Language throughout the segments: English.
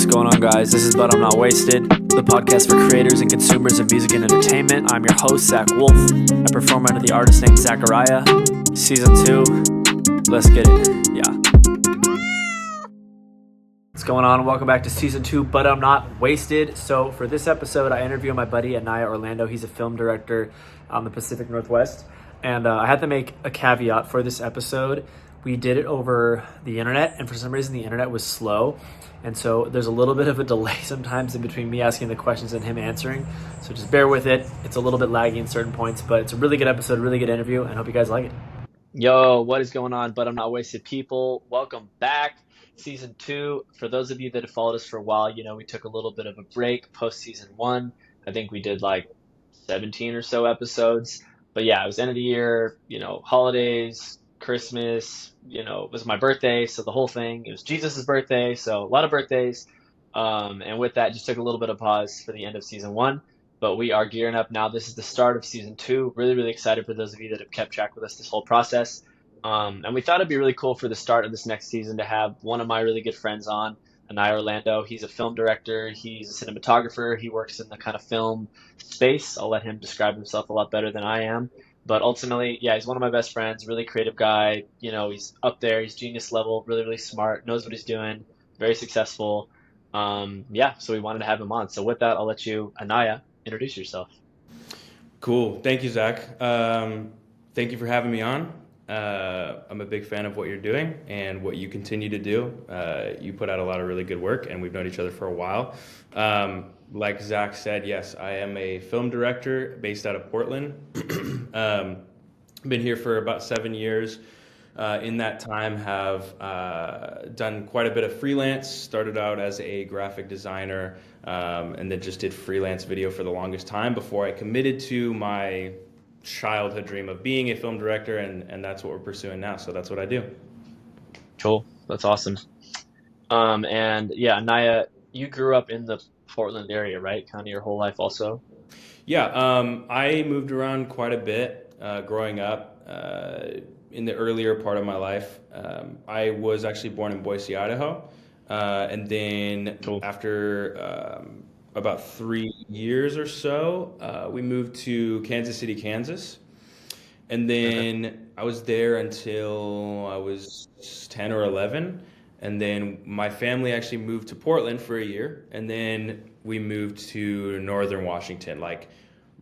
What's going on, guys? This is But I'm Not Wasted, the podcast for creators and consumers of music and entertainment. I'm your host, Zach Wolf. I perform under the artist name Anaiah. Season 2. Let's get it. Yeah. What's going on? Welcome back to Season 2, But I'm Not Wasted. So for this episode, I interview my buddy Anaiah Orlando. He's a film director on the Pacific Northwest. And I had to make a caveat for this episode. We did it over the internet, and for some reason the internet was slow. And so there's a little bit of a delay sometimes in between me asking the questions and him answering. So just bear with it. It's a little bit laggy in certain points, but it's a really good episode, really good interview, and I hope you guys like it. Yo, what is going on, But I'm Not Wasted people? Welcome back. Season 2. For those of you that have followed us for a while, you know we took a little bit of a break post Season 1. I think we did like 17 or so episodes. But yeah, it was end of the year, holidays, Christmas, it was my birthday, so the whole thing, it was Jesus's birthday, so a lot of birthdays. And with that, just took a little bit of pause for the end of Season 1. But we are gearing up now. This is the start of Season 2. Really, really excited for those of you that have kept track with us this whole process. And we thought it'd be really cool for the start of this next season to have one of my really good friends on, Anaiah Orlando. He's a film director. He's a cinematographer. He works in the kind of film space. I'll let him describe himself a lot better than I am. But ultimately, yeah, he's one of my best friends, really creative guy. He's up there. He's genius level, really, really smart, knows what he's doing, very successful. So we wanted to have him on. So with that, I'll let you, Anaiah, introduce yourself. Cool. Thank you, Zach. Thank you for having me on. I'm a big fan of what you're doing and what you continue to do. You put out a lot of really good work, and we've known each other for a while. Like Zach said, yes, I am a film director based out of Portland. Been here for about 7 years. In that time, have done quite a bit of freelance. Started out as a graphic designer, and then just did freelance video for the longest time before I committed to my childhood dream of being a film director, and that's what we're pursuing now. So that's what I do. Cool. That's awesome. And yeah, Anaiah, you grew up in the Portland area, right? Kind of your whole life also? Yeah, I moved around quite a bit growing up. In the earlier part of my life, I was actually born in Boise, Idaho. And then Cool. after about 3 years or so, we moved to Kansas City, Kansas. And then I was there until I was 10 or 11. And then my family actually moved to Portland for a year. And then we moved to northern Washington, like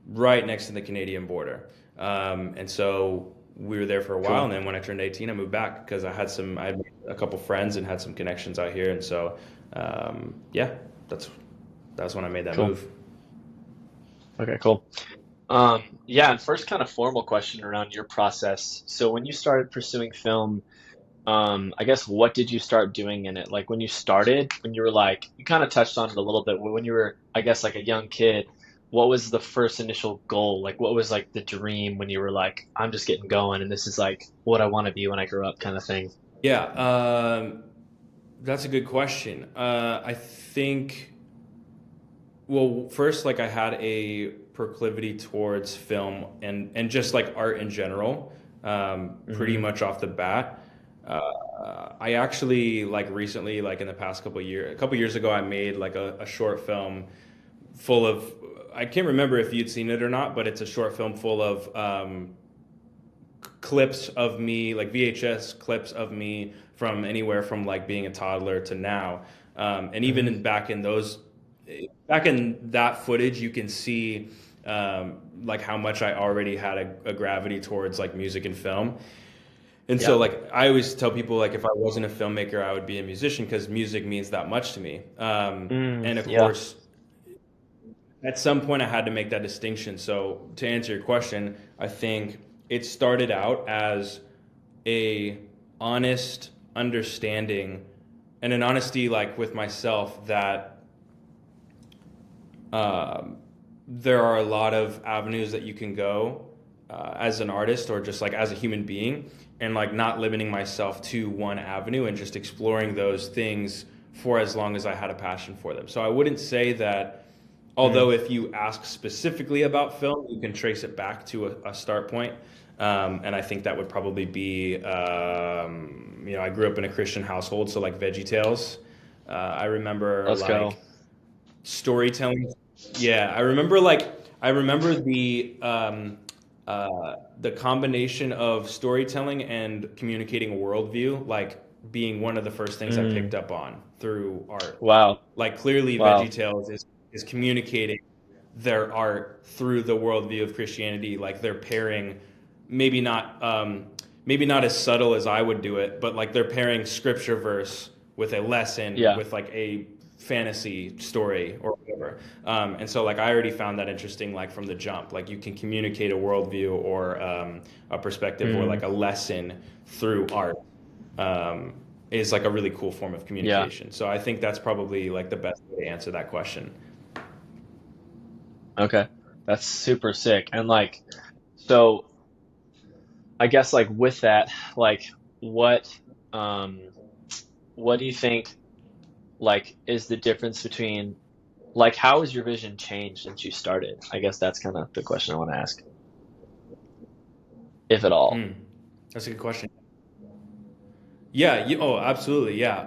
right next to the Canadian border. And so we were there for a while. Cool. And then when I turned 18, I moved back because I had a couple friends and had some connections out here. And so, that's when I made that Cool. move. Okay, cool. And first kind of formal question around your process. So when you started pursuing film, I guess what did you start doing in it? Like when you started, when you were like, you kind of touched on it a little bit, when you were, I guess, like a young kid, what was the first initial goal? Like what was like the dream when you were like, I'm just getting going and this is like what I want to be when I grow up kind of thing? Yeah, that's a good question. I think, well, first, like I had a proclivity towards film and just like art in general, pretty much off the bat. I actually like recently, like in the past couple years ago, I made like a short film full of, I can't remember if you'd seen it or not, but it's a short film full of clips of me, like VHS clips of me from anywhere from like being a toddler to now. And even back in that footage, you can see like how much I already had a gravity towards like music and film. And so, like, I always tell people, like, if I wasn't a filmmaker, I would be a musician because music means that much to me. And of course, at some point, I had to make that distinction. So, to answer your question, I think it started out as a honest understanding and an honesty, like, with myself that there are a lot of avenues that you can go as an artist or just like as a human being, and like not limiting myself to one avenue and just exploring those things for as long as I had a passion for them. So I wouldn't say that, although if you ask specifically about film, you can trace it back to a start point. And I think that would probably be, I grew up in a Christian household, so like VeggieTales I remember Let's go. like storytelling. Yeah, I remember the combination of storytelling and communicating a worldview like being one of the first things I Mm, picked up on through art. wow. Like clearly Wow. VeggieTales is communicating their art through the worldview of Christianity. Like they're pairing, maybe not maybe not as subtle as I would do it, but like they're pairing scripture verse with a lesson Yeah. with like a fantasy story or whatever. And so like I already found that interesting, like from the jump. Like you can communicate a worldview or a perspective or Mm, like a lesson through art. Um, is like a really cool form of yeah. communication. So I think that's probably like the best way to answer that question. Okay. That's super sick. And like, so I guess like with that, like what um what do you think like is the difference between like how has your vision changed since you started? I guess that's kind of the question I want to ask, if at all. Hmm. That's a good question. Yeah, oh, absolutely. Yeah.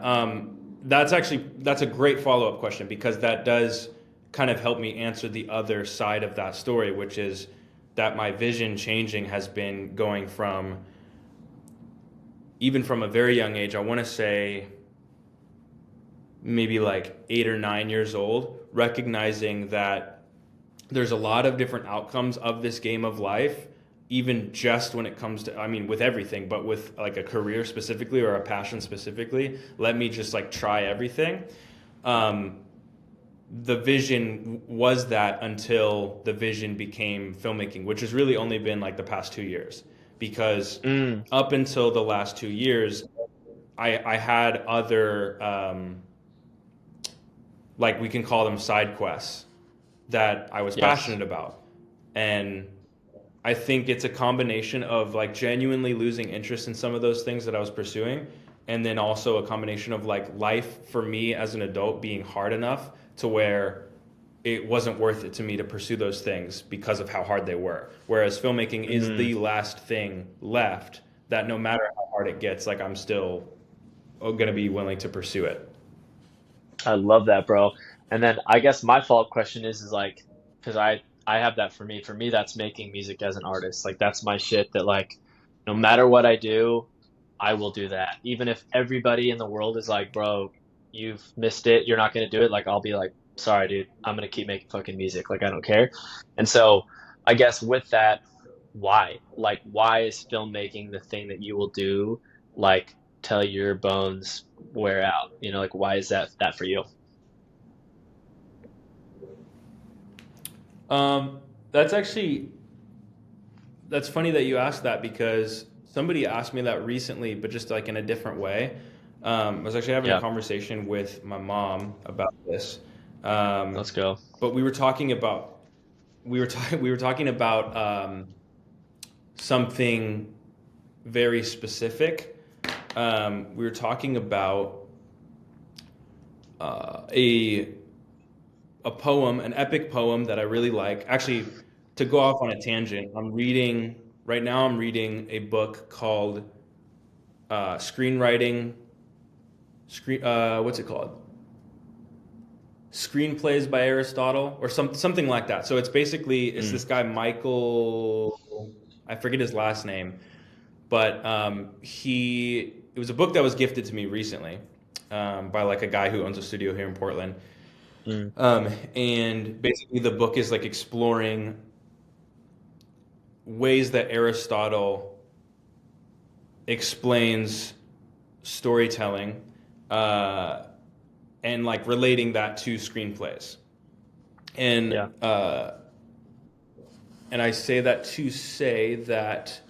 That's a great follow-up question because that does kind of help me answer the other side of that story, which is that my vision changing has been going from even from a very young age, I want to say maybe like 8 or 9 years old, recognizing that there's a lot of different outcomes of this game of life, even just when it comes to, I mean, with everything, but with like a career specifically or a passion specifically, let me just like try everything. Um, the vision was that until the vision became filmmaking, which has really only been like the past 2 years. Because Mm, up until the last 2 years, I had other, like we can call them side quests that I was yes. passionate about. And I think it's a combination of like genuinely losing interest in some of those things that I was pursuing, and then also a combination of like life for me as an adult being hard enough to where it wasn't worth it to me to pursue those things because of how hard they were. Whereas filmmaking is Mm, the last thing left that no matter how hard it gets, like I'm still going to be willing to pursue it. I love that, bro. And then I guess my follow-up question is like, because I have that for me. For me, that's making music as an artist. Like that's my shit that like no matter what I do, I will do that. Even if everybody in the world is like, bro, you've missed it, you're not gonna do it, like I'll be like, sorry, dude, I'm gonna keep making fucking music. Like I don't care. And so I guess with that, why? Like why is filmmaking the thing that you will do like till your bones wear out? You know, like why is that for you? Um, that's actually that's funny that you asked that because somebody asked me that recently, but just like in a different way. I was actually having a Yeah, conversation with my mom about this, let's go. but we were talking about something very specific. We were talking about a poem, an epic poem that I really like. Actually, to go off on a tangent, I'm reading right now. I'm reading a book called Screenwriting. What's it called? Screenplays by Aristotle, or something like that. So it's Mm, this guy Michael. I forget his last name, but he it was a book that was gifted to me recently by like a guy who owns a studio here in Portland. mm, And basically, the book is like exploring ways that Aristotle explains storytelling uh, and like relating that to screenplays. And yeah, and I say that to say that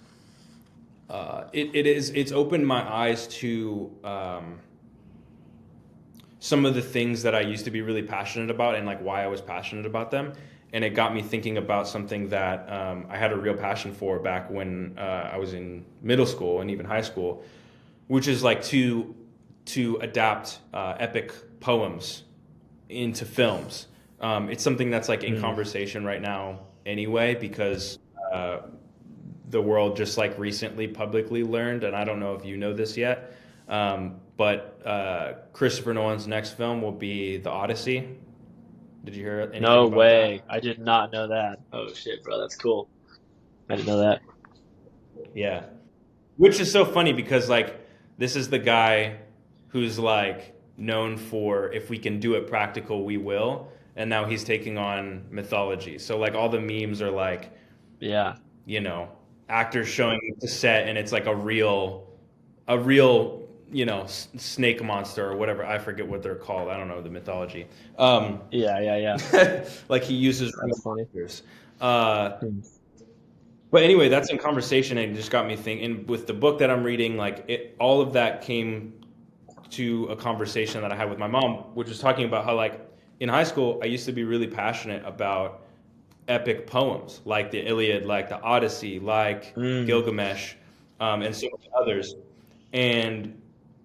it's opened my eyes to some of the things that I used to be really passionate about and like why I was passionate about them. And it got me thinking about something that I had a real passion for back when I was in middle school and even high school, which is like to adapt epic poems into films. It's something that's like in mm, conversation right now anyway because uh, the world just like recently publicly learned, and I don't know if you know this yet, But Christopher Nolan's next film will be The Odyssey. Did you hear anything No about that? way. I did not know that. Oh shit, bro, that's cool. I didn't know that. Yeah. Which is so funny because like this is the guy who's like known for if we can do it practical, we will. And now he's taking on mythology. So like all the memes are like, Yeah. you know, actors showing up to set and it's like a real, snake monster or whatever. I forget what they're called. I don't know the mythology. Yeah, yeah, yeah. Like he uses real That's funny. monsters. Uh, Hmm. but anyway, that's in conversation and it just got me thinking with the book that I'm reading, like all of that came to a conversation that I had with my mom, which was talking about how like in high school, I used to be really passionate about epic poems like the Iliad, like the Odyssey, like Mm. Gilgamesh, and so many others. And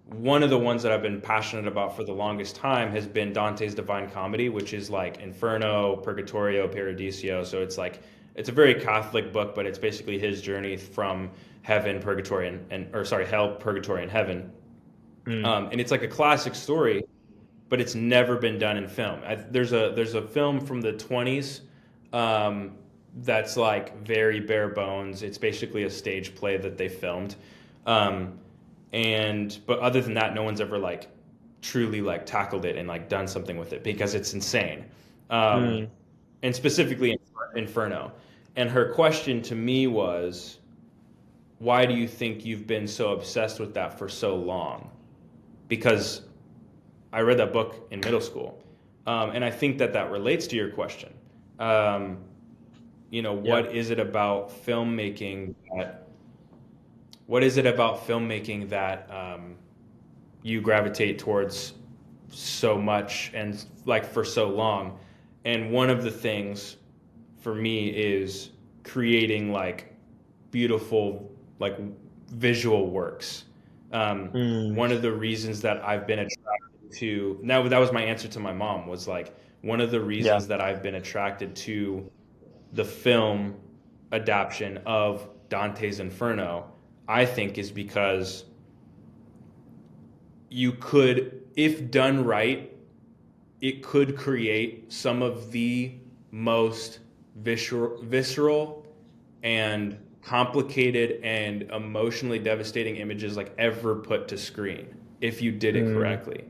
one of the ones that I've been passionate about for the longest time has been Dante's Divine Comedy, which is like Inferno, Purgatorio, Paradiso. So it's like it's a very Catholic book, but it's basically his journey from heaven, purgatory, and or sorry, hell, purgatory, and heaven. Mm. And it's like a classic story, but it's never been done in film. There's a film from the 20s that's like very bare bones. It's basically a stage play that they filmed. Um, and but other than that, no one's ever like truly like tackled it and like done something with it because it's insane. Um, Mm. and specifically Inferno. And her question to me was, why do you think you've been so obsessed with that for so long? Because I read that book in middle school, and I think that that relates to your question. Um, Yeah. what is it about filmmaking that what is it about filmmaking that you gravitate towards so much and like for so long? And one of the things for me is creating like beautiful like visual works. Mm. One of the reasons that I've been attracted to now that was my answer to my mom was like one of the Yeah. reasons that I've been attracted to the film adaptation of Dante's Inferno, I think is because you could, if done right, it could create some of the most visceral and complicated and emotionally devastating images like ever put to screen if you did it Mm. correctly.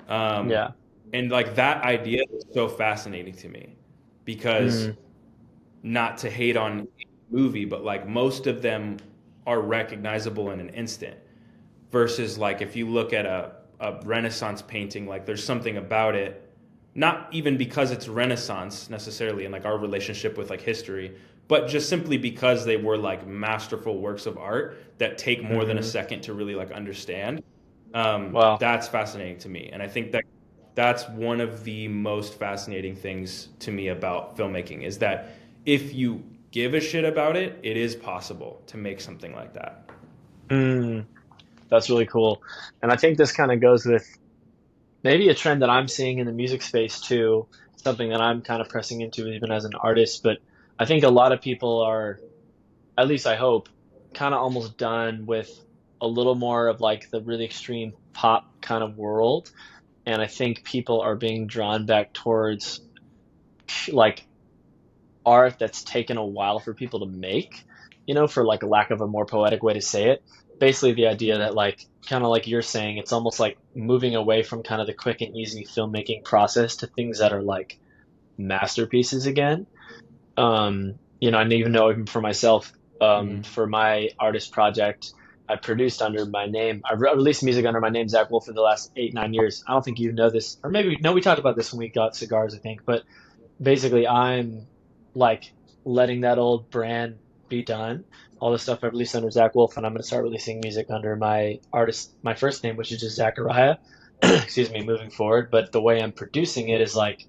Um, Yeah. and like that idea is so fascinating to me because Mm. not to hate on a movie, but like most of them are recognizable in an instant. Versus like if you look at a Renaissance painting, like there's something about it, not even because it's Renaissance necessarily and like our relationship with like history, but just simply because they were like masterful works of art that take more than a Hmm. second to really like understand. Wow. That's fascinating to me, and I think that that's one of the most fascinating things to me about filmmaking is that if you give a shit about it, it is possible to make something like that. Mm. That's really cool. And I think this kind of goes with maybe a trend that I'm seeing in the music space too, something that I'm kind of pressing into even as an artist. But I think a lot of people are, at least I hope, kind of almost done with a little more of like the really extreme pop kind of world. And I think people are being drawn back towards like art that's taken a while for people to make, for like a lack of a more poetic way to say it. Basically, the idea that, like, kind of like you're saying, it's almost like moving away from kind of the quick and easy filmmaking process to things that are like masterpieces again. I didn't even know even for myself, Mm-hmm. for my artist project, I produced under my name. I released music under my name, Zach Wolf, for the last 8, 9 years. I don't think you know this, or maybe no, we talked about this when we got cigars, I think. But basically, I'm like letting that old brand be done. All the stuff I released under Zach Wolf, and I'm going to start releasing music under my first name, which is just Zachariah. Excuse me, moving forward. But the way I'm producing it is like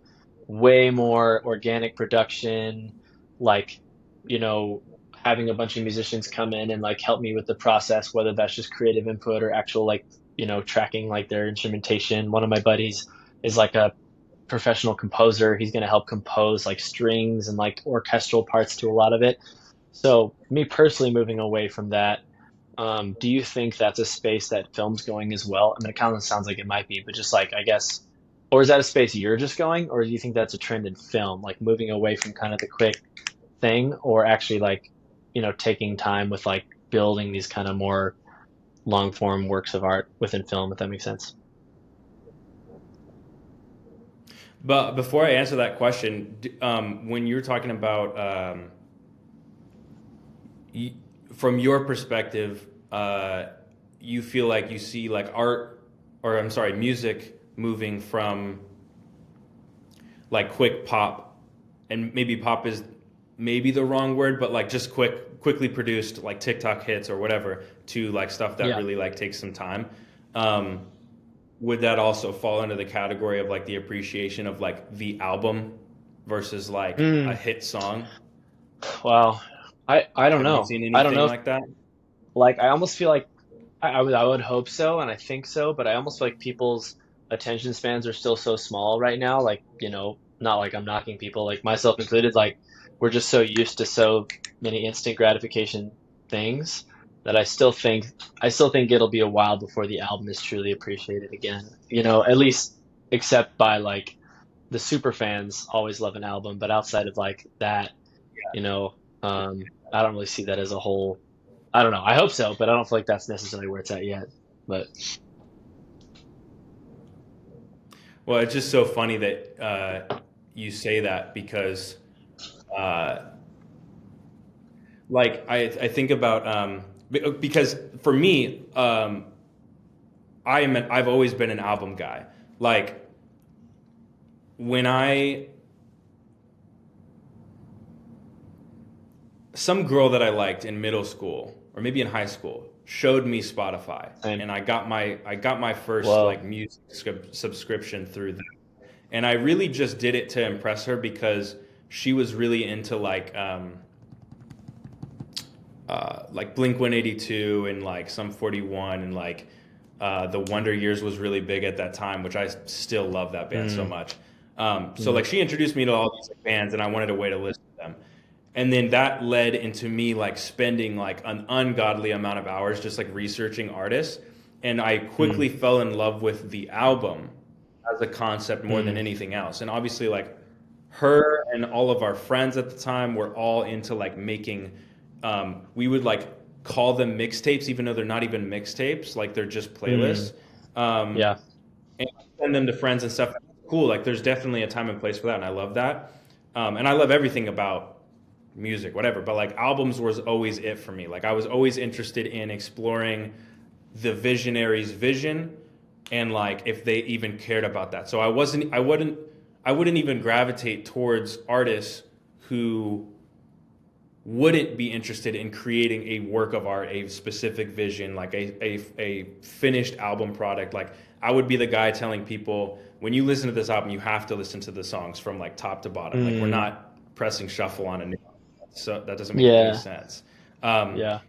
way more organic production, like, you know, having a bunch of musicians come in and like help me with the process, whether that's just creative input or actual like, tracking like their instrumentation. One of my buddies is like a professional composer. He's going to help compose like strings and like orchestral parts to a lot of it. So me personally moving away from that, Do you think that's a space that film's going as well? I mean, it kind of sounds like it might be, but just like, I guess, or is that a space you're just going, or do you think that's a trend in film, like moving away from kind of the quick thing, or actually like, taking time with like building these kind of more long form works of art within film, if that makes sense? But before I answer that question, when you're talking about y from your perspective, you feel like you see like art, or I'm sorry, music moving from like quick pop, and maybe pop is maybe the wrong word, but like just quickly produced like TikTok hits or whatever, to like stuff that Yeah. really like takes some time. Um, would that also fall into the category of like the appreciation of like the album versus like a Mm, hit song? well, I don't Have you know. seen I don't anything know if, like that? like, I almost feel like I would hope so, and I think so, but I almost feel like people's attention spans are still so small right now. Like, not like I'm knocking people, like myself included. Like, we're just so used to so many instant gratification things that I still think it'll be a while before the album is truly appreciated again. At least except by like the super fans always love an album, but outside of like that, you know, I don't really see that as a whole. I don't know. I hope so, but I don't feel like that's necessarily where it's at yet. But Well, it's just so funny that you say that because, uh, like, I think about because for me, I've always been an album guy. Like when I some girl that I liked in middle school or maybe in high school showed me Spotify, same. and I got my first Whoa. like music subscription through that. And I really just did it to impress her because she was really into like Blink 182 and like Sum 41, and like the Wonder Years was really big at that time, which I still love that band so Mm, much. So mm, like she introduced me to all these like, bands, and I wanted a way to listen to them. And then that led into me like spending like an ungodly amount of hours just like researching artists. And I mm, quickly fell in love with the album as a concept more than mm, anything else. And obviously, like her and all of our friends at the time were all into like making, we would like call them mixtapes, even though they're not even mixtapes, like they're just mm. playlists. Um, Yeah. and send them to friends and stuff. Cool. Like there's definitely a time and place for that. And I love that. And I love everything about music, whatever. But like albums was always it for me. Like I was always interested in exploring the visionary's vision, and like if they even cared about that. So I wouldn't even gravitate towards artists who wouldn't be interested in creating a work of art, a specific vision, like a finished album product. Like I would be the guy telling people, when you listen to this album, you have to listen to the songs from like top to bottom. Like we're Mm, not pressing shuffle on a new album. So that doesn't make any yeah. sense. Um, Yeah.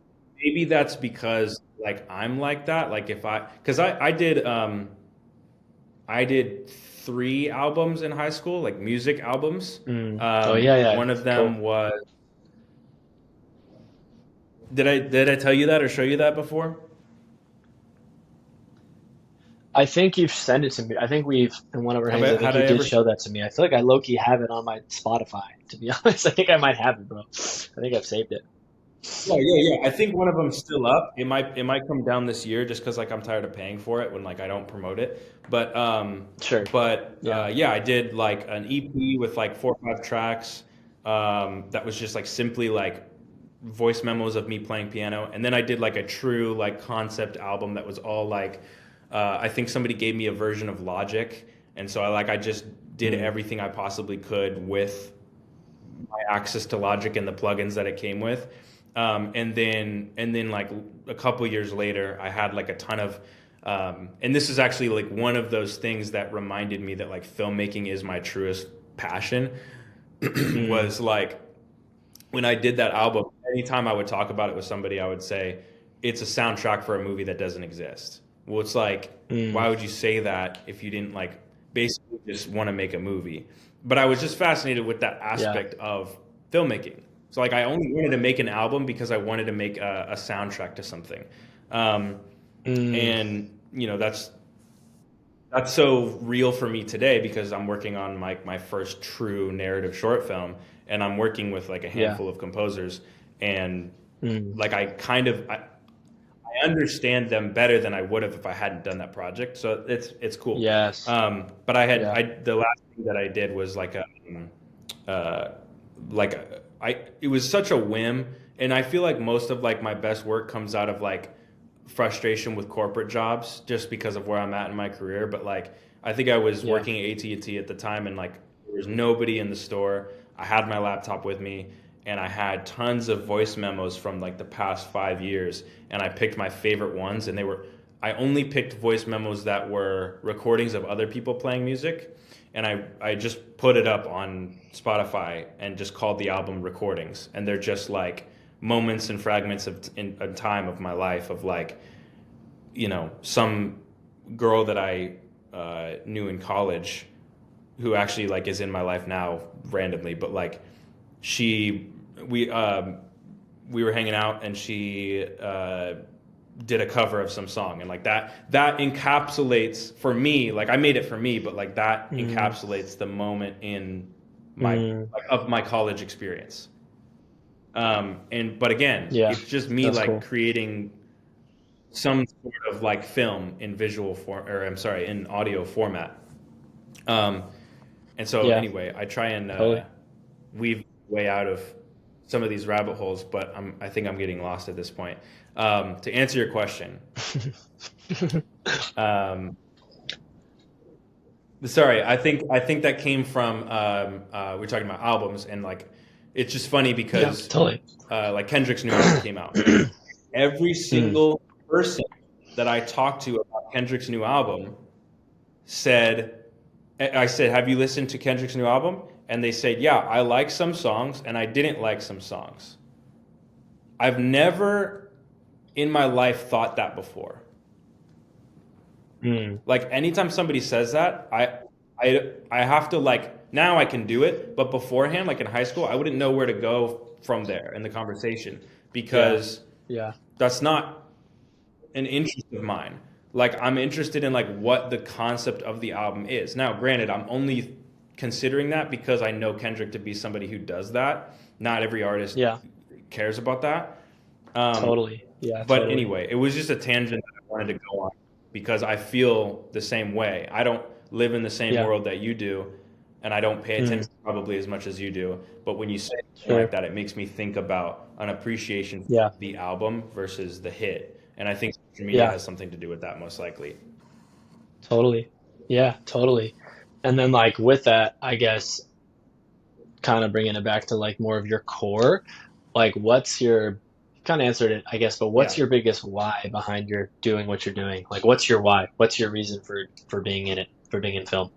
maybe that's because like I'm like that. Like if because I did 3 albums in high school, like music albums. Mm. Oh yeah, yeah. One of Cool. them was, did I tell you that or show you that before? I think you've sent it to me. I think we've in one of our Have hands. I I think had you I did ever? show that to me. I feel like I low key have it on my Spotify. To be honest, I think I might have it, bro. I think I've saved it. Yeah, yeah, yeah. I think one of them's still up. It might come down this year just because like I'm tired of paying for it when like I don't promote it. But Sure. Yeah. yeah, I did like an EP with like 4 or 5 tracks. That was just like simply like voice memos of me playing piano, and then I did like a true like concept album that was all like I think somebody gave me a version of Logic, and so I just did Mm, everything I possibly could with my access to Logic and the plugins that it came with. And then like a couple years later, I had like a ton of, and this is actually like one of those things that reminded me that like filmmaking is my truest passion. mm, Was like when I did that album, anytime I would talk about it with somebody, I would say it's a soundtrack for a movie that doesn't exist. Well, it's like, mm, why would you say that if you didn't like basically just want to make a movie? But I was just fascinated with that yeah. aspect of filmmaking. So like I only wanted to make an album because I wanted to make a soundtrack to something. Um, Mm, and you know that's so real for me today because I'm working on my first true narrative short film, and I'm working with like a yeah. handful of composers, and Mm, like I understand them better than I would have if I hadn't done that project. So it's cool. yes. But I had Yeah. the last thing that I did was uh, I it was such a whim, and I feel like most of like my best work comes out of like frustration with corporate jobs just because of where I'm at in my career. But like I think I was Yeah. working at AT&T at the time, and like there was nobody in the store. I had my laptop with me, and I had tons of voice memos from like the past 5 years, and I picked my favorite ones, and I only picked voice memos that were recordings of other people playing music, and I just put it up on Spotify and just called the album Recordings, and they're just like moments and fragments in time of my life of like some girl that I knew in college who actually like is in my life now randomly, but like she we were hanging out and she did a cover of some song, and like that encapsulates for me, like I made it for me, but like that Mm, encapsulates the moment in my mm, like of my college experience. And but again, yeah. it's just me That's like cool. creating some sort of like film in visual form, or I'm sorry, in audio format. Um, and so Yeah. anyway, I try and Totally. weave way out of some of these rabbit holes, but I think I'm getting lost at this point. To answer your question, um, sorry, I think that came from we're talking about albums, and like it's just funny Yeah. because Totally. like Kendrick's new album came out. Every Mm, single person that I talked to about Kendrick's new album said, I said, "Have you listened to Kendrick's new album?" And they said, "Yeah, I like some songs and I didn't like some songs." I've never in my life thought that before. mm, Like anytime somebody says that, I have to like now I can do it, but beforehand, like in high school, I wouldn't know where to go from there in the conversation yeah. because Yeah. that's not an interest of mine. Like I'm interested in like what the concept of the album is. Now, granted, I'm only considering that because I know Kendrick to be somebody who does that. Not every artist Yeah. cares about that. Um, Totally. Yeah. but Totally. anyway, it was just a tangent that I wanted to go on because I feel the same way. I don't live in the same Yeah. world that you do, and I don't pay Mm, attention probably as much as you do. But when you say something like sure. that, it makes me think about an appreciation for Yeah. the album versus the hit. And I think social media Yeah. has something to do with that, most likely. Totally. Yeah. Totally. And then like with that, I guess kind of bringing it back to like more of your core, like what's your kind of answered it, I guess, but what's Yeah. your biggest why behind your doing what you're doing? Like what's your why? What's your reason for being in it, for being in film?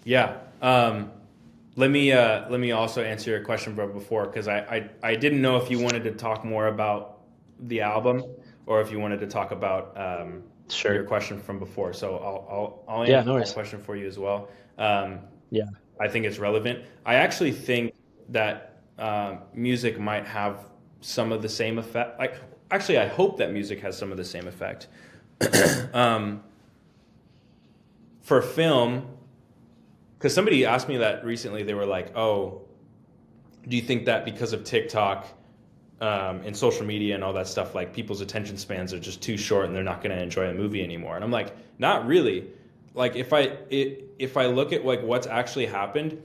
Yeah. Let me also answer your question, bro, before because I didn't know if you wanted to talk more about the album or if you wanted to talk about your Sure. question from before. So I'll Yeah, answer no that worries. question for you as well. Um, Yeah. I think it's relevant. I actually think that music might have some of the same effect. Like, actually, I hope that music has some of the same effect. um, for film, because somebody asked me that recently. They were like, "Oh, do you think that because of TikTok and social media and all that stuff, like people's attention spans are just too short and they're not going to enjoy a movie anymore?" And I'm like, "Not really. Like, if I look at like what's actually happened,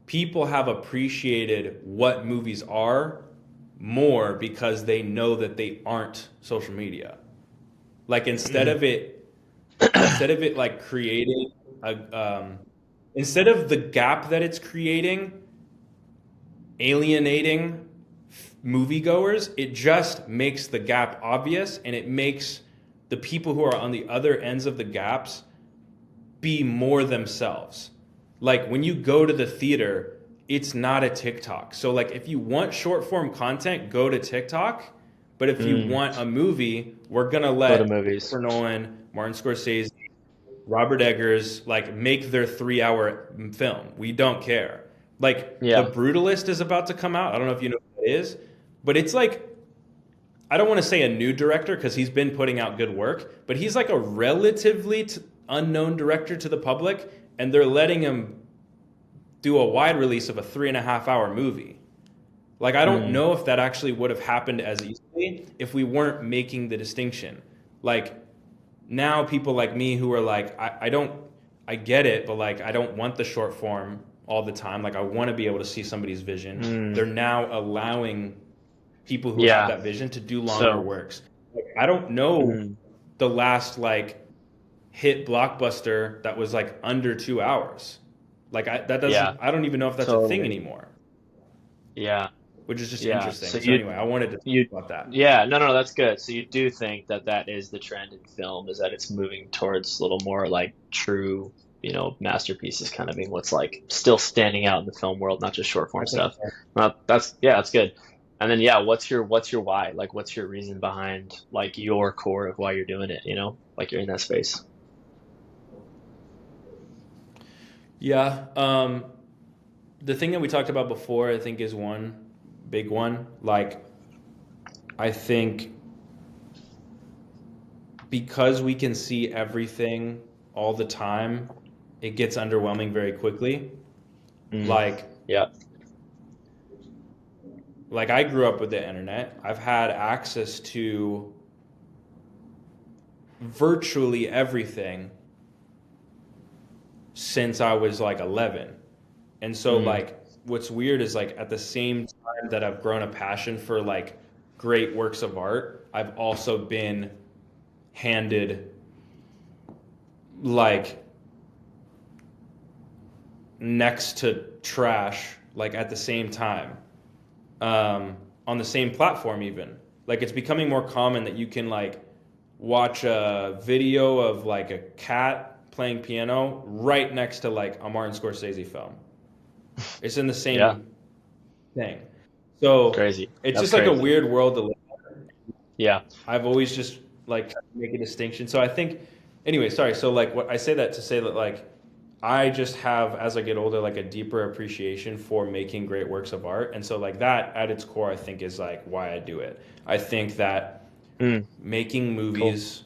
people have appreciated what movies are more because they know that they aren't social media. Like Mm, instead of it like creating a instead of the gap that it's creating alienating moviegoers, it just makes the gap obvious, and it makes the people who are on the other ends of the gaps be more themselves. Like when you go to the theater, it's not a TikTok. So like if you want short form content, go to TikTok. But if you mm, want a movie, we're gonna go to let movies. Christopher Nolan, Martin Scorsese, Robert Eggers like make their 3 hour film. We don't care. Like The Yeah. Brutalist is about to come out. I don't know if you know what it is, but it's like, I don't want to say a new director because he's been putting out good work, but he's like a relatively unknown director to the public, and they're letting him do a wide release of a 3.5 hour movie. Like, I don't Mm. know if that actually would have happened as easily if we weren't making the distinction. Like, now people like me who are like, I don't, I get it, but like, I don't want the short form all the time. Like, I want to be able to see somebody's vision. Mm. They're now allowing people who have Yeah. that vision to do longer So, works. Like, I don't know mm. the last like hit blockbuster that was like under 2 hours. Like, that Yeah, doesn't, I don't even know if that's a thing totally. anymore, Yeah. which is just Yeah. So interesting. So anyway, I wanted to talk you, about that. yeah, no, no, that's good. So you do think that that is the trend in film, is that it's moving towards a little more like true, masterpieces kind of being what's like still standing out in the film world, not just short I form think stuff. Well, that's good. And then yeah, what's your why? Like what's your reason behind like your core of why you're doing it, Like you're in that space. yeah. The thing that we talked about before, I think, is one big one. Like, I think because we can see everything all the time, it gets underwhelming very quickly. Mm. Like, Yeah. I grew up with the internet. I've had access to virtually everything since I was like 11. And so Mm. like what's weird is like at the same time that I've grown a passion for like great works of art, I've also been handed like next to trash like at the same time, on the same platform even. Like, it's becoming more common that you can like watch a video of like a cat playing piano right next to like a Martin Scorsese film. It's in the Yeah. same thing. So Crazy. it's That's just like a crazy. weird world to live. Yeah. I've always just like tried to make a distinction. So I think, anyway, sorry. So like, what I say that to say that like, I just have, as I get older, like a deeper appreciation for making great works of art. And so like that at its core, I think is like why I do it. I think that Mm. making Cool. movies,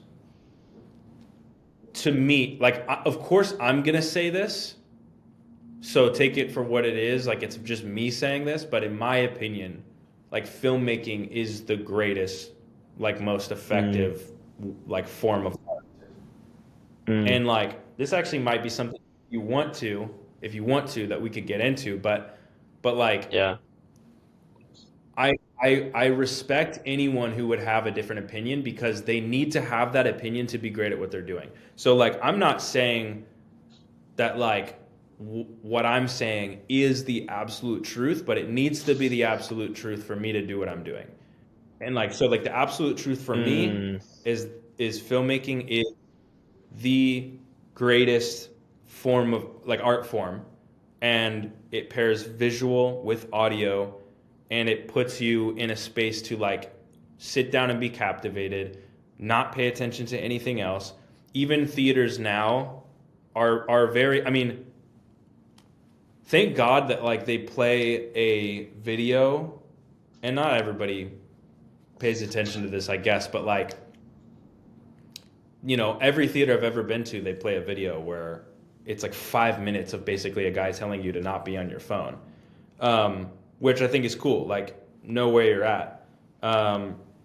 to me, like, of course I'm going to say this. So take it for what it is. Like, it's just me saying this, but in my opinion, like, filmmaking is the greatest, like, most Mm. effective, like, form of art. Mm. And like, this actually might be something you want to, if you want to, that we could get into. But like, Yeah. I respect anyone who would have a different opinion because they need to have that opinion to be great at what they're doing. So like, I'm not saying that like what I'm saying is the absolute truth, but it needs to be the absolute truth for me to do what I'm doing. And like, so like the absolute truth for me Mm. is filmmaking is the greatest form of like art form, and it pairs visual with audio, and it puts you in a space to like sit down and be captivated, not pay attention to anything else. Even theaters now are very, I mean, thank God that like they play a video, and not everybody pays attention to this, I guess, but like, every theater I've ever been to, they play a video where it's like 5 minutes of basically a guy telling you to not be on your phone, which I think is cool. Like, know where you're at,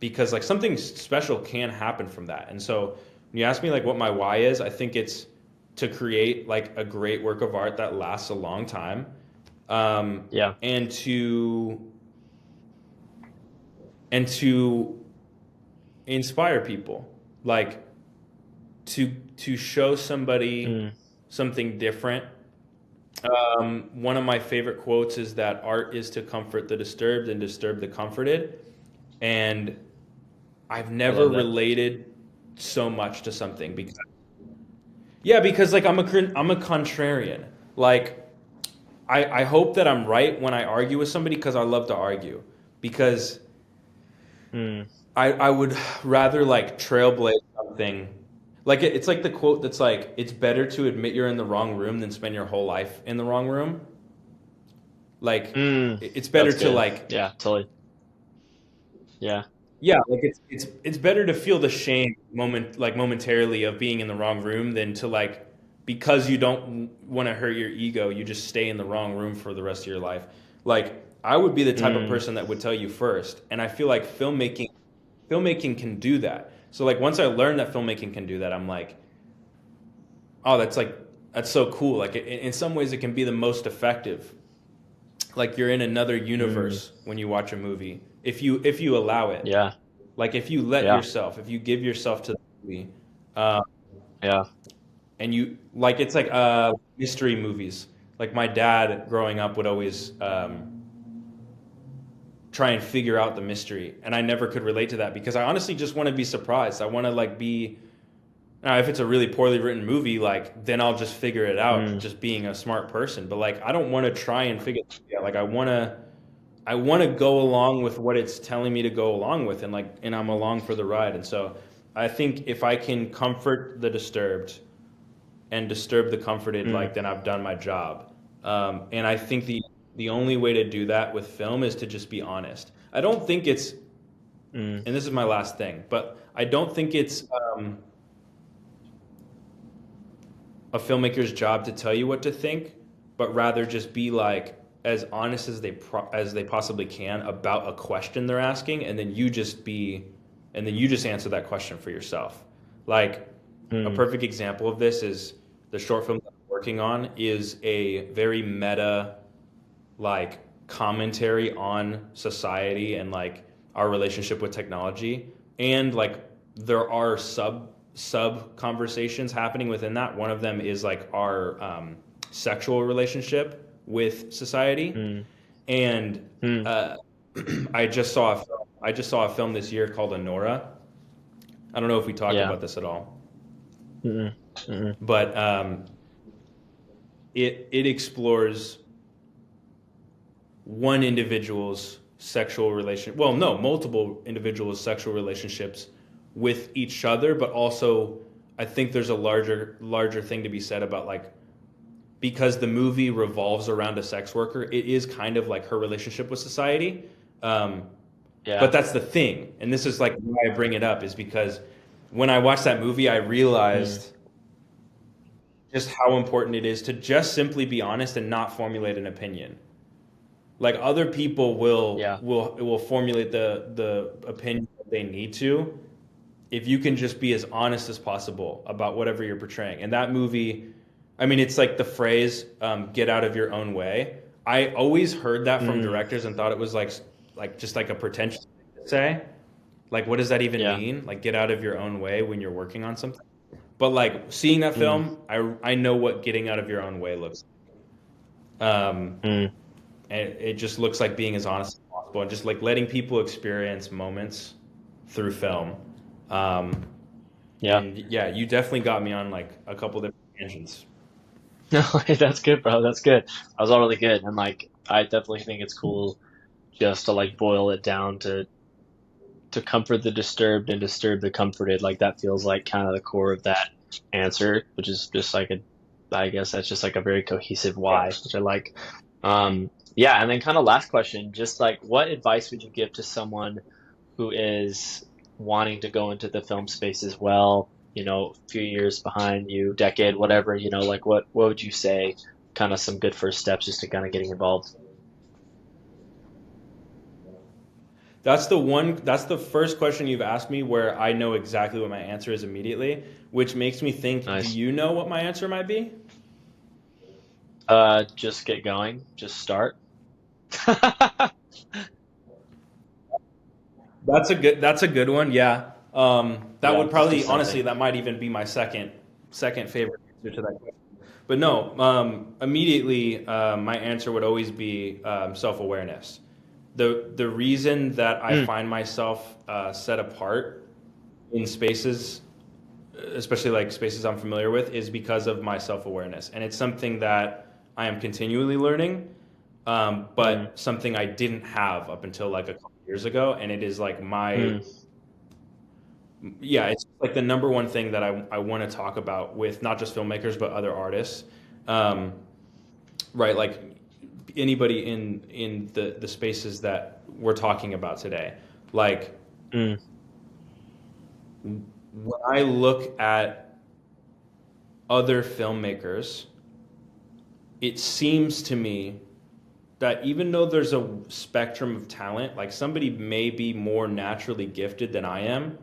because like something special can happen from that. And so when you ask me like what my why is, I think it's to create like a great work of art that lasts a long time, Yeah. and to inspire people, like to show somebody Mm. something different. One of my favorite quotes is that art is to comfort the disturbed and disturb the comforted. And I've I never love that. related so much to something because, yeah, because like I'm a contrarian. Like, I hope that I'm right when I argue with somebody because I love to argue. Because Mm. I would rather like trailblaze something. Like, it's like the quote that's like, it's better to admit you're in the wrong room than spend your whole life in the wrong room. Like Mm, it's better that's to good. like, Yeah, totally. Yeah. yeah, like it's better to feel the shame momentarily of being in the wrong room than to like, because you don't want to hurt your ego, you just stay in the wrong room for the rest of your life. Like I would be the type of Mm, person that would tell you first, and I feel like filmmaking can do that. So like once I learned that filmmaking can do that, I'm like, oh, that's so cool. Like in some ways, it can be the most effective. Like you're in another mm, universe when you watch a movie, if you allow it. yeah. Like Yeah. if you give yourself to the movie, uh, Yeah. and you like it's like mystery movies. Like my dad growing up would always try and figure out the mystery, and I never could relate to that because I honestly just want to be surprised. I want to like be. Now, if it's a really poorly written movie, like then I'll just figure it out, Mm, just being a smart person. But like I don't want to try and figure it out. Like I want to go along with what it's telling me to go along with, and I'm along for the ride. And so I think if I can comfort the disturbed and disturb the comforted, mm, like then I've done my job. And I think the only way to do that with film is to just be honest. I don't think it's, mm, and this is my last thing, but I don't think it's a filmmaker's job to tell you what to think, but rather just be like as honest as as they possibly can about a question they're asking, and then you just answer that question for yourself. Like a mm, perfect example of this is the short film that I'm working on is a very meta like commentary on society and like our relationship with technology, and like there are sub conversations happening within that. One of them is like our sexual relationship with society, mm, and mm. uh, I just saw a film this year called Anora. I don't know if we talked Yeah. about this at all, Mm, mm, but it explores one individual's sexual relation, well, no, multiple individuals' sexual relationships with each other, but also I think there's a larger thing to be said about like, because the movie revolves around a sex worker, it is kind of like her relationship with society. Um, but yeah. that's the thing, and this is like why I bring it up, is because when I watched that movie, I Mm, realized just how important it is to just simply be honest and not formulate an opinion. Like other people yeah. will formulate the opinion that they need to, if you can just be as honest as possible about whatever you're portraying. And that movie, I mean, it's like the phrase "get out of your own way." I always heard that from Mm, directors and thought it was like just like a pretentious thing to say. Like, what does that even yeah. mean? Like, get out of your own way when you're working on something. But like seeing that Mm, film, I know what getting out of your own way looks like. mm, And it just looks like being as honest as possible and just like letting people experience moments through film. Um, yeah. and yeah, you definitely got me on like a couple different tangents. No, that's good, bro. That's good. That was all really good. And like, I definitely think it's cool just to like boil it down to comfort the disturbed and disturb the comforted. Like that feels like kind of the core of that answer, which is just like I guess that's just like a very cohesive why, which I like. Yeah, and then kind of last question, just like what advice would you give to someone who is wanting to go into the film space as well, a few years behind you, decade, whatever, like what would you say kind of some good first steps just to kind of getting involved? That's the first question you've asked me where I know exactly what my answer is immediately, which makes me think, do Nice. you know what my answer might be? Just get going, just start. That's a good one. Yeah. That Yeah, would just do probably, something. honestly, that might even be my second favorite answer to that question. But no, immediately, my answer would always be self awareness. The reason that I Mm, find myself set apart in spaces, especially like spaces I'm familiar with, is because of my self awareness, and it's something that I am continually learning, mm, but something I didn't have up until like a couple years ago, and it is like my, mm, yeah, it's like the number one thing that I want to talk about with not just filmmakers but other artists. Um, right, like anybody in the spaces that we're talking about today. Like Mm. when I look at other filmmakers, it seems to me that even though there's a spectrum of talent, like somebody may be more naturally gifted than I am,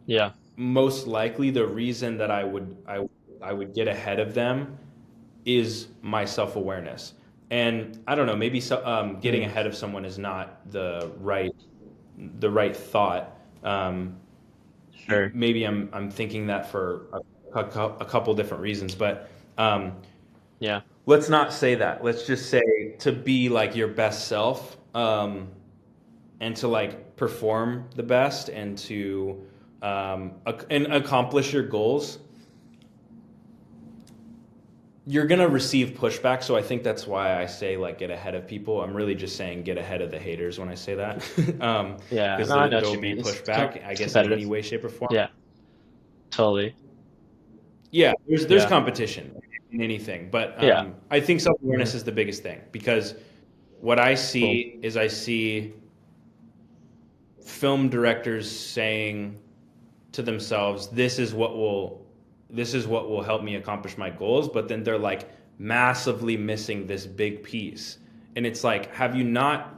Yeah. most likely the reason that I would get ahead of them is my self-awareness. And I don't know, maybe getting Mm. ahead of someone is not the right thought. Sure. Maybe I'm thinking that for a couple different reasons, but um, Yeah. let's not say that. Let's just say to be like your best self, and to like perform the best and to and accomplish your goals. You're gonna receive pushback, so I think that's why I say like get ahead of people. I'm really just saying get ahead of the haters when I say that, Yeah. because No, I know what there'll you be mean. pushback, I It's guess, in any competitive. way, shape, or form. Yeah. Totally. Yeah, there's Yeah. competition in anything, but Yeah. I think self Hmm. awareness is the biggest thing because what I Cool. see is I see film directors saying to themselves, this is what will help me accomplish my goals, but then they're like massively missing this big piece. And it's like, have you not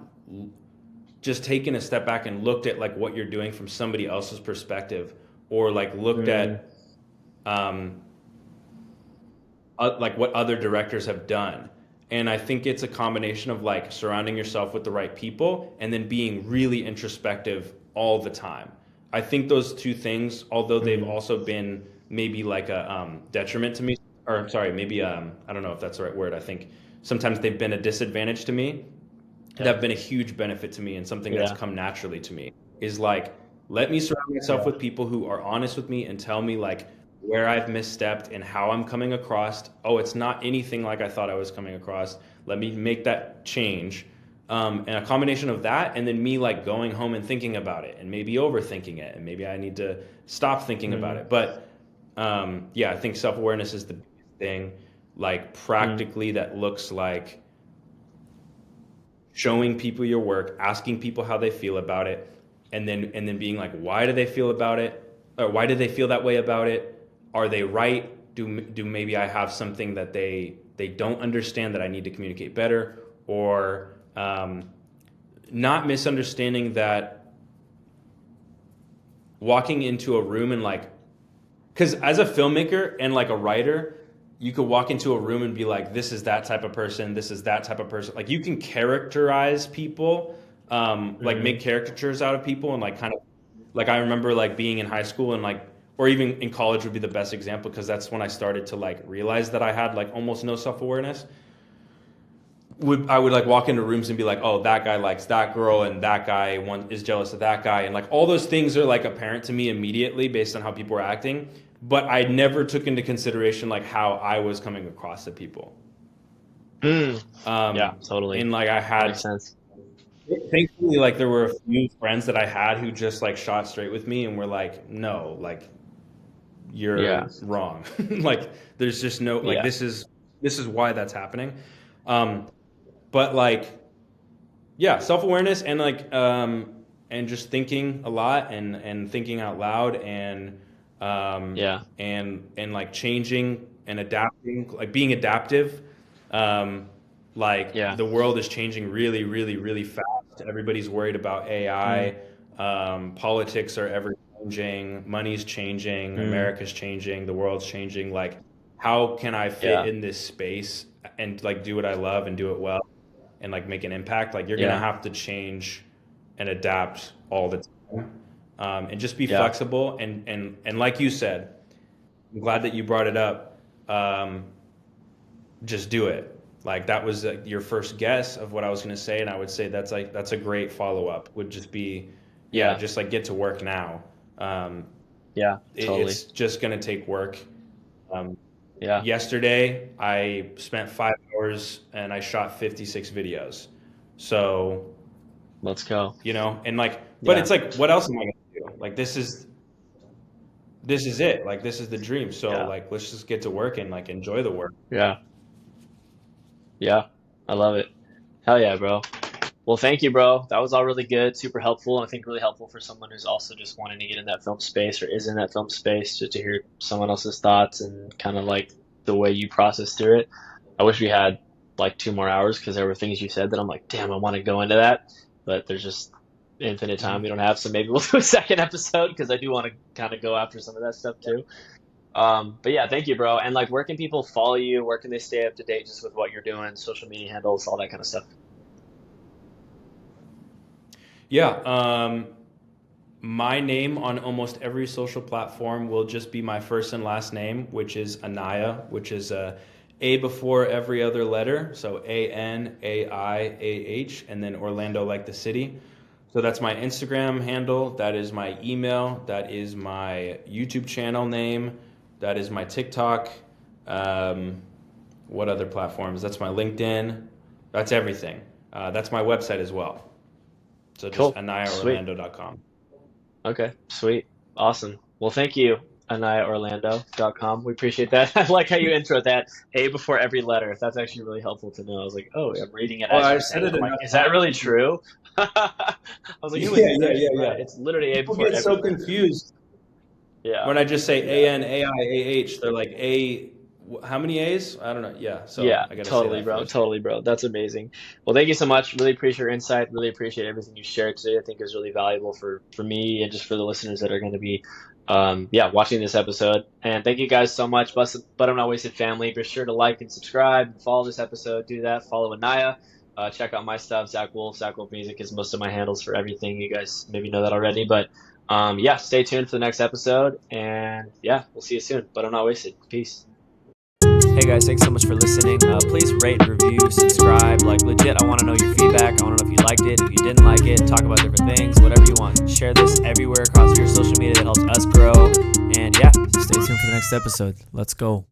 just taken a step back and looked at like what you're doing from somebody else's perspective, or like looked Mm. at um, like what other directors have done? And I think it's a combination of like surrounding yourself with the right people and then being really introspective all the time. I think those two things, although they've Mm. also been maybe like a detriment to me, or I'm sorry, maybe I don't know if that's the right word. I think sometimes they've been a disadvantage to me. That Yeah. have been a huge benefit to me, and something that's Yeah. come naturally to me is like, let me surround myself Yeah. with people who are honest with me and tell me like where I've misstepped and how I'm coming across. Oh, it's not anything like I thought I was coming across. Let me make that change. And a combination of that, and then me like going home and thinking about it, and maybe overthinking it, and maybe I need to stop thinking about Mm. it. But yeah, I think self awareness is the biggest thing. Like Mm. practically, that looks like showing people your work, asking people how they feel about it, and then being like, why do they feel about it, or why do they feel that way about it? Are they right? Do maybe I have something that they don't understand that I need to communicate better, or not misunderstanding that walking into a room and like, because as a filmmaker and like a writer, you could walk into a room and be like, this is that type of person, this is that type of person. Like you can characterize people, like Mm. make caricatures out of people, and like kind of like I remember like being in high school and like, or even in college would be the best example because that's when I started to like realize that I had like almost no self awareness. I would like walk into rooms and be like, oh, that guy likes that girl, and that guy is jealous of that guy, and like all those things are like apparent to me immediately based on how people were acting, but I never took into consideration like how I was coming across to people. Mm. Yeah. Um, Totally. and like I That had, makes sense. thankfully, like there were a few friends that I had who just like shot straight with me and were like, no, like Yeah. you're wrong. Like there's just no like Yeah. this is why that's happening. Um, but like yeah, self-awareness and just thinking a lot and thinking out loud Yeah. and like changing and adapting, like being adaptive. um like Yeah. the world is changing really really really fast. Everybody's worried about Mm. AI. Politics are ever changing, money's changing, Mm. America's changing, the world's changing. Like how can I fit Yeah. in this space and like do what I love and do it well and like make an impact? Like you're gonna Yeah. have to change and adapt all the time, and just be Yeah. flexible. And like you said, I'm glad that you brought it up. Um, just do it. Like that was your first guess of what I was gonna say, and I would say that's a great follow up. Would just be, yeah, Yeah. just like get to work now. Um, Yeah. Totally. it's just gonna take work. Um, Yeah. Yesterday, I spent 5 hours and I shot 56 videos. So, Let's go. you know, and like, but Yeah. it's like, what else am I gonna do? Like, this is it. Like, this is the dream. So, Yeah. like, let's just get to work and like enjoy the work. Yeah. Yeah. I love it. Hell yeah, bro. Well, thank you, bro. That was all really good, super helpful, and I think really helpful for someone who's also just wanting to get in that film space or is in that film space, just to hear someone else's thoughts and kind of like the way you process through it. I wish we had like 2 more hours because there were things you said that I'm like, damn, I want to go into that, but there's just infinite time we don't have. So maybe we'll do a second episode because I do want to kind of go after some of that stuff too. But yeah, thank you, bro. And like, where can people follow you? Where can they stay up to date just with what you're doing, social media handles, all that kind of stuff? Yeah. My name on almost every social platform will just be my first and last name, which is Anaiah, which is A before every other letter. So Anaiah, and then Orlando like the city. So that's my Instagram handle. That is my email. That is my YouTube channel name. That is my TikTok. What other platforms? That's my LinkedIn. That's everything. That's my website as well. So just Cool. Sweet. AnaiahOrlando.com. Okay. Sweet. Awesome. Well, thank you, AnaiahOrlando.com. We appreciate that. I like how you intro that A before every letter. That's actually really helpful to know. I was like, oh, I'm reading it Well, as I you're said saying it it. I'm like, enough is that really true? I was like, no, it's right. It's literally A People before get every so letter. confused Yeah. when I just say Anaiah. They're like, A, how many A's? I don't know. Yeah, so Yeah, I got to say totally, that bro. first. Totally, bro. That's amazing. Well, thank you so much. Really appreciate your insight. Really appreciate everything you shared today. I think is really valuable for me and just for the listeners that are going to be, yeah, watching this episode. And thank you guys so much, but I'm not wasted family. Be sure to like and subscribe and follow this episode. Do that. Follow Anaiah. Check out my stuff. Zach Wolf. Zach Wolf Music is most of my handles for everything. You guys maybe know that already, but yeah, stay tuned for the next episode. And yeah, we'll see you soon. But I'm not wasted. Peace. Hey guys, thanks so much for listening. Please rate, review, subscribe. Like legit, I want to know your feedback. I want to know if you liked it, if you didn't like it, talk about different things, whatever you want. Share this everywhere across your social media. That helps us grow. And yeah, stay tuned for the next episode. Let's go.